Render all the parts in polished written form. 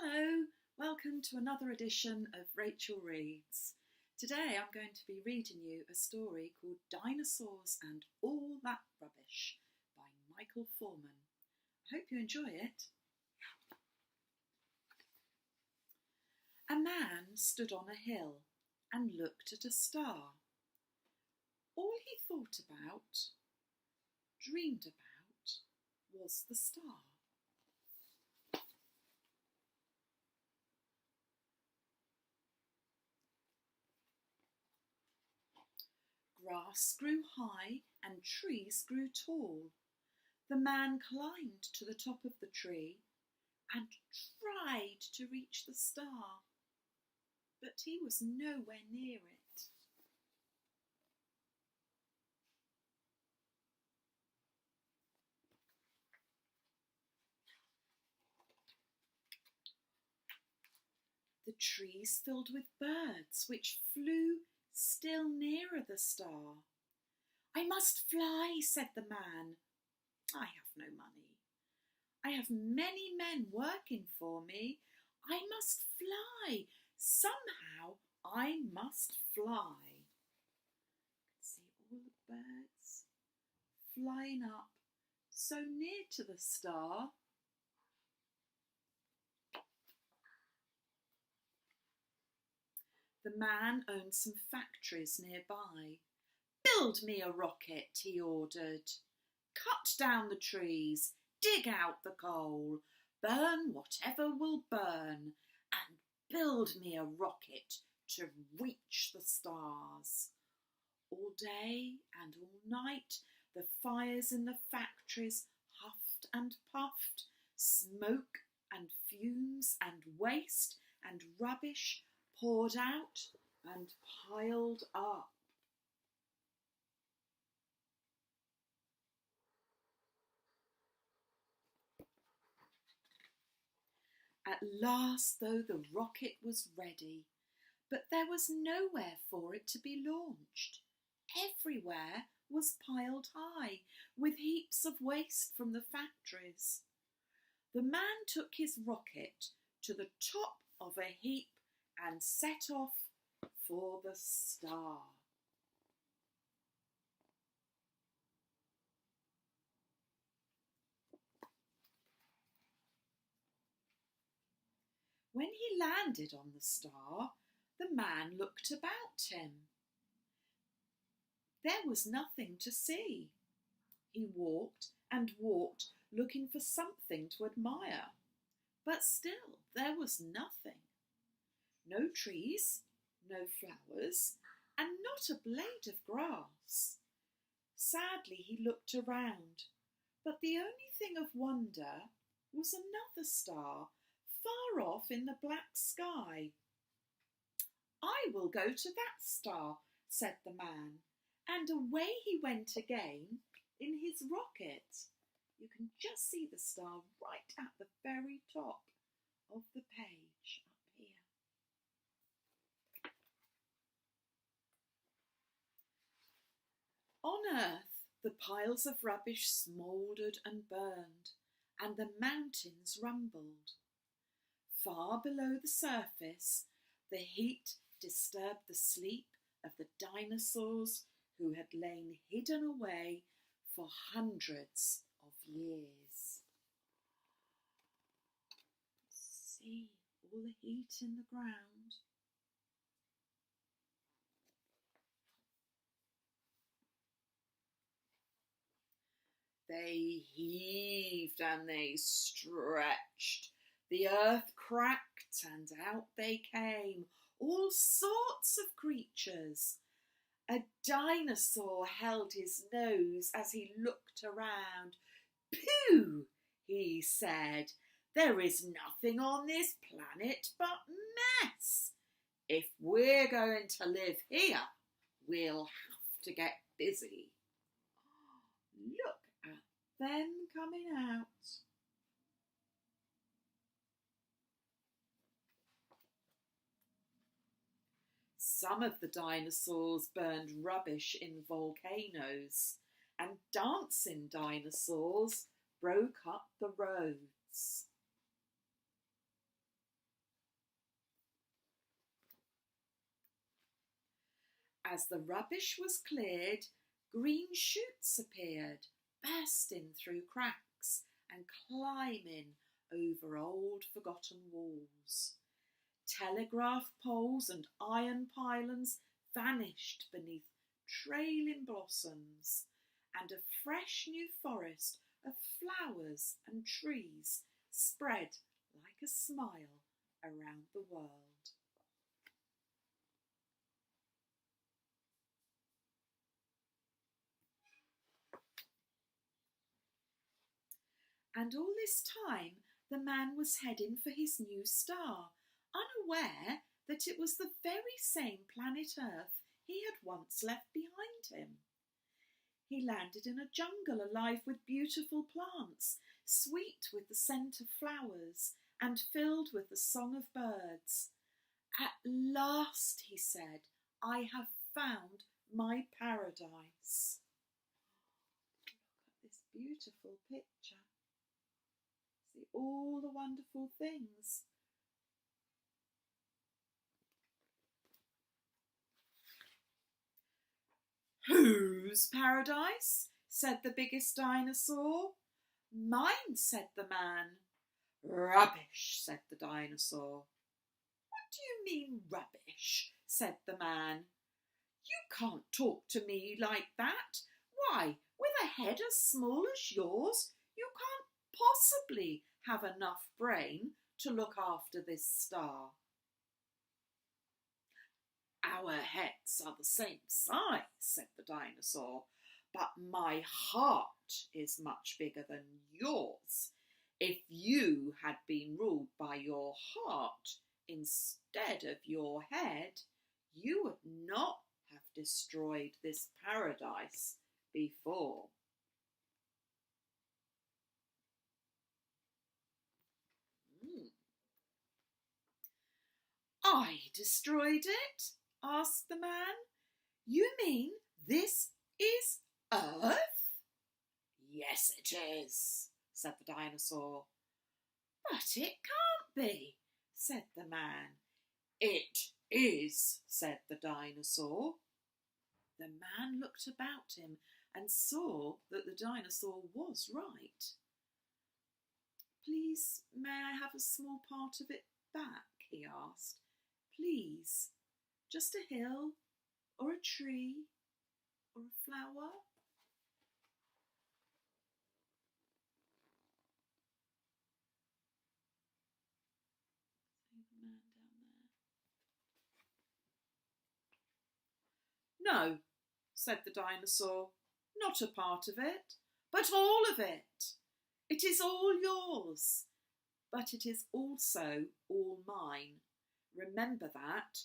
Hello, welcome to another edition of Rachel Reads. Today I'm going to be reading you a story called Dinosaurs and All That Rubbish by Michael Foreman. I hope you enjoy it. A man stood on a hill and looked at a star. All he thought about, dreamed about, was the star. Grass grew high and trees grew tall. The man climbed to the top of the tree and tried to reach the star, but he was nowhere near it. The trees filled with birds which flew still nearer the star. "I must fly," said the man. "I have no money. I have many men working for me. I must fly. Somehow I must fly." See all the birds flying up so near to the star. The man owned some factories nearby. "Build me a rocket," he ordered. "Cut down the trees, dig out the coal, burn whatever will burn, and build me a rocket to reach the stars." All day and all night the fires in the factories huffed and puffed, smoke and fumes and waste and rubbish poured out and piled up. At last, though, the rocket was ready, but there was nowhere for it to be launched. Everywhere was piled high, with heaps of waste from the factories. The man took his rocket to the top of a heap and set off for the star. When he landed on the star, the man looked about him. There was nothing to see. He walked and walked, looking for something to admire, but still there was nothing. No trees, no flowers, and not a blade of grass. Sadly he looked around, but the only thing of wonder was another star, far off in the black sky. "I will go to that star," said the man, and away he went again in his rocket. You can just see the star right at the very top of the page up here. On earth, the piles of rubbish smouldered and burned, and the mountains rumbled. Far below the surface, the heat disturbed the sleep of the dinosaurs who had lain hidden away for hundreds of years. See all the heat in the ground. They heaved and they stretched. The earth cracked and out they came, all sorts of creatures. A dinosaur held his nose as he looked around. "Pooh," he said, "there is nothing on this planet but mess. If we're going to live here, we'll have to get busy." Look at them coming out. Some of the dinosaurs burned rubbish in volcanoes, and dancing dinosaurs broke up the roads. As the rubbish was cleared, green shoots appeared, bursting through cracks and climbing over old forgotten walls. Telegraph poles and iron pylons vanished beneath trailing blossoms, and a fresh new forest of flowers and trees spread like a smile around the world. And all this time the man was heading for his new star, unaware that it was the very same planet Earth he had once left behind him. He landed in a jungle alive with beautiful plants, sweet with the scent of flowers and filled with the song of birds. At last, he said, I have found my paradise. Look at this beautiful picture. See all the wonderful things. Whose paradise? Said the biggest dinosaur. Mine, said the man. Rubbish, said the dinosaur. What do you mean rubbish? Said the man. You can't talk to me like that. Why, with a head as small as yours, you can't possibly have enough brain to look after this star. Our heads are the same size, said the dinosaur, but my heart is much bigger than yours. If you had been ruled by your heart instead of your head, you would not have destroyed this paradise before. I destroyed it? Asked the man. You mean this is Earth? Yes, it is, said the dinosaur. But it can't be, said the man. It is, said the dinosaur. The man looked about him and saw that the dinosaur was right. Please, may I have a small part of it back? He asked. Please, just a hill, or a tree, or a flower. See the man down there. No, said the dinosaur, not a part of it, but all of it. It is all yours, but it is also all mine. Remember that.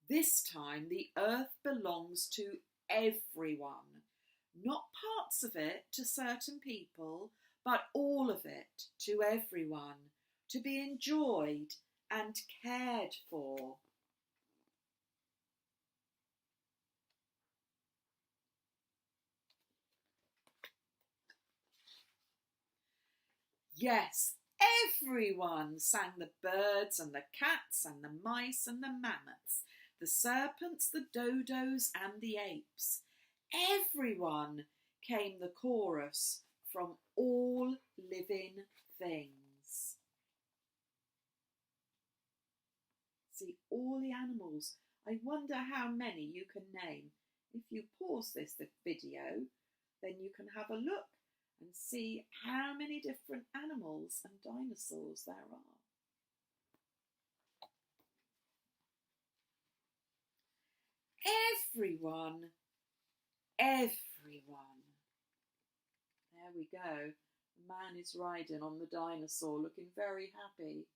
This time the earth belongs to everyone, not parts of it to certain people, but all of it to everyone, to be enjoyed and cared for. Yes, everyone, sang the birds and the cats and the mice and the mammoths, the serpents, the dodos and the apes. Everyone came the chorus from all living things. See, all the animals. I wonder how many you can name. If you pause this video, then you can have a look and see how many different animals and dinosaurs there are. Everyone, everyone. There we go. The man is riding on the dinosaur, looking very happy.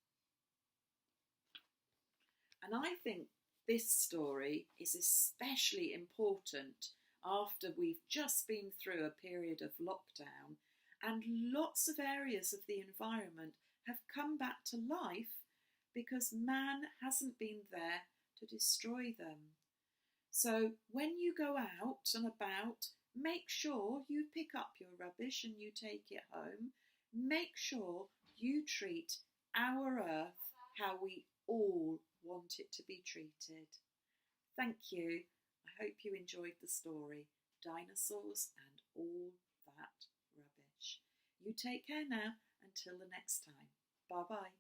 And I think this story is especially important after we've just been through a period of lockdown and lots of areas of the environment have come back to life because man hasn't been there to destroy them. So when you go out and about, make sure you pick up your rubbish and you take it home. Make sure you treat our earth how we all want it to be treated. Thank you. I I hope you enjoyed the story, Dinosaurs and All That Rubbish. You take care now until the next time. Bye-bye.